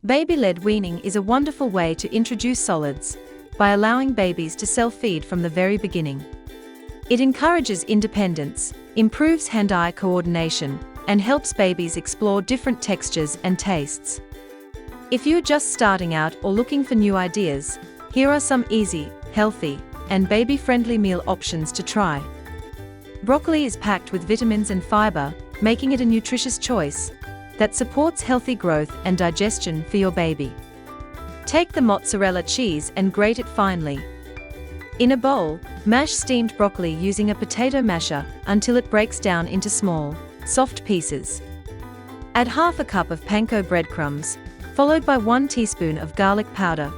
Baby-led weaning is a wonderful way to introduce solids by allowing babies to self-feed from the very beginning. It encourages independence, improves hand-eye coordination, and helps babies explore different textures and tastes. If you're just starting out or looking for new ideas, here are some easy, healthy, and baby-friendly meal options to try. Broccoli is packed with vitamins and fiber, making it a nutritious choice that supports healthy growth and digestion for your baby. Take the mozzarella cheese and grate it finely. In a bowl, mash steamed broccoli using a potato masher until it breaks down into small, soft pieces. Add half a cup of panko breadcrumbs, followed by 1 teaspoon of garlic powder.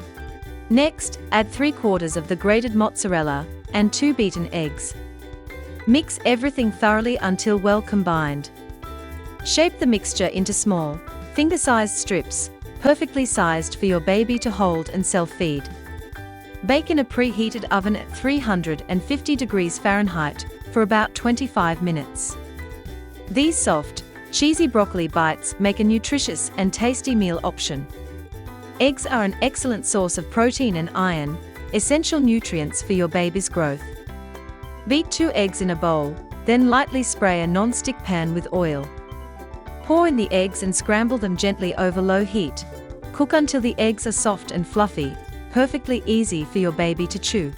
Next, add 3/4 of the grated mozzarella and 2 beaten eggs. Mix everything thoroughly until well combined. Shape the mixture into small, finger-sized strips, perfectly sized for your baby to hold and self-feed. Bake in a preheated oven at 350 degrees Fahrenheit for about 25 minutes. These soft, cheesy broccoli bites make a nutritious and tasty meal option. Eggs are an excellent source of protein and iron, essential nutrients for your baby's growth. Beat 2 eggs in a bowl, then lightly spray a non-stick pan with oil. Pour in the eggs and scramble them gently over low heat. Cook until the eggs are soft and fluffy, perfectly easy for your baby to chew.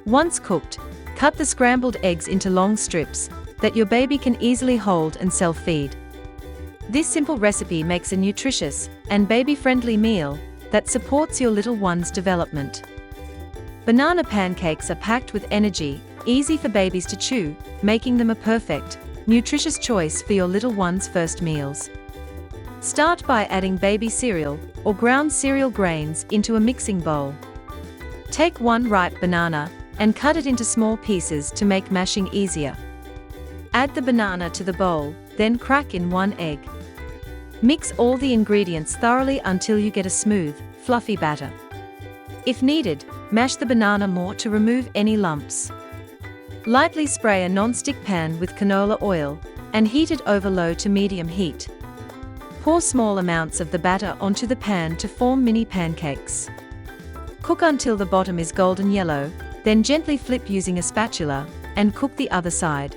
Once cooked, cut the scrambled eggs into long strips that your baby can easily hold and self-feed. This simple recipe makes a nutritious and baby-friendly meal that supports your little one's development. Banana pancakes are packed with energy, easy for babies to chew, making them a perfect, nutritious choice for your little one's first meals. Start by adding baby cereal or ground cereal grains into a mixing bowl. Take 1 ripe banana and cut it into small pieces to make mashing easier. Add the banana to the bowl, then crack in 1 egg. Mix all the ingredients thoroughly until you get a smooth, fluffy batter. If needed, mash the banana more to remove any lumps. Lightly spray a non-stick pan with canola oil and heat it over low to medium heat. Pour small amounts of the batter onto the pan to form mini pancakes. Cook until the bottom is golden yellow, then gently flip using a spatula and cook the other side.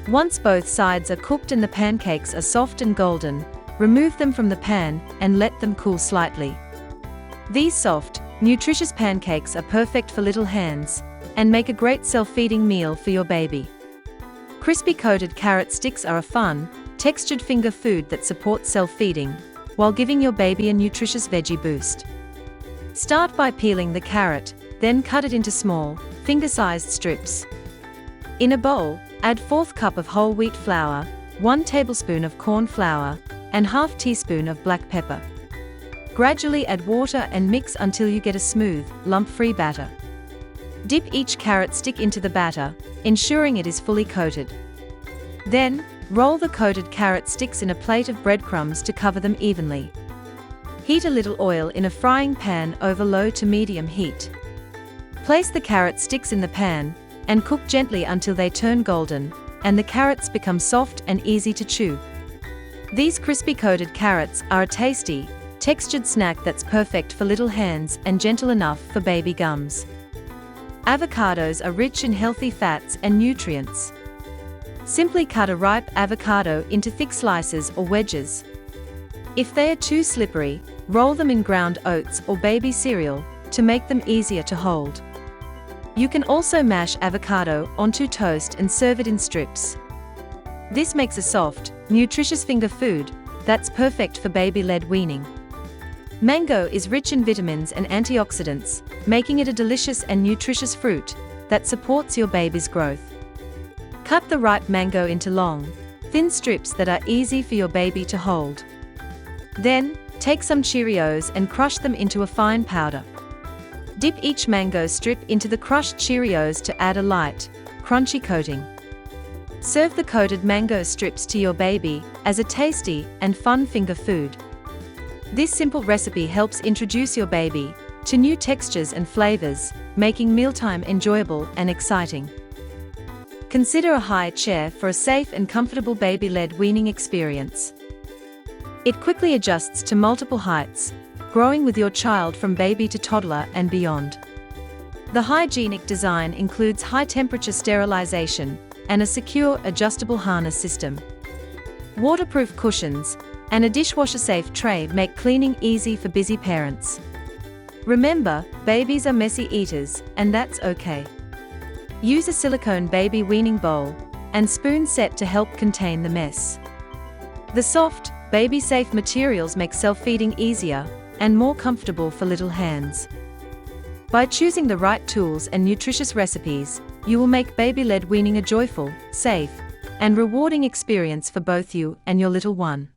Once both sides are cooked and the pancakes are soft and golden, remove them from the pan and let them cool slightly. These soft, nutritious pancakes are perfect for little hands and make a great self-feeding meal for your baby. Crispy coated carrot sticks are a fun, textured finger food that supports self-feeding while giving your baby a nutritious veggie boost. Start by peeling the carrot, then cut it into small, finger-sized strips. In a bowl, add 1/4 cup of whole wheat flour, 1 tablespoon of corn flour, and ½ teaspoon of black pepper. Gradually add water and mix until you get a smooth, lump-free batter. Dip each carrot stick into the batter, ensuring it is fully coated. Then, roll the coated carrot sticks in a plate of breadcrumbs to cover them evenly. Heat a little oil in a frying pan over low to medium heat. Place the carrot sticks in the pan and cook gently until they turn golden and the carrots become soft and easy to chew. These crispy coated carrots are a tasty, textured snack that's perfect for little hands and gentle enough for baby gums. Avocados are rich in healthy fats and nutrients. Simply cut a ripe avocado into thick slices or wedges. If they are too slippery, roll them in ground oats or baby cereal to make them easier to hold. You can also mash avocado onto toast and serve it in strips. This makes a soft, nutritious finger food that's perfect for baby-led weaning. Mango is rich in vitamins and antioxidants, making it a delicious and nutritious fruit that supports your baby's growth. Cut the ripe mango into long, thin strips that are easy for your baby to hold. Then, take some Cheerios and crush them into a fine powder. Dip each mango strip into the crushed Cheerios to add a light, crunchy coating. Serve the coated mango strips to your baby as a tasty and fun finger food. This simple recipe helps introduce your baby to new textures and flavors, making mealtime enjoyable and exciting. Consider a high chair for a safe and comfortable baby-led weaning experience. It quickly adjusts to multiple heights, growing with your child from baby to toddler and beyond. The hygienic design includes high-temperature sterilization and a secure, adjustable harness system. Waterproof cushions and a dishwasher-safe tray make cleaning easy for busy parents. Remember, babies are messy eaters, and that's okay. Use a silicone baby weaning bowl and spoon set to help contain the mess. The soft, baby-safe materials make self-feeding easier and more comfortable for little hands. By choosing the right tools and nutritious recipes, you will make baby-led weaning a joyful, safe, and rewarding experience for both you and your little one.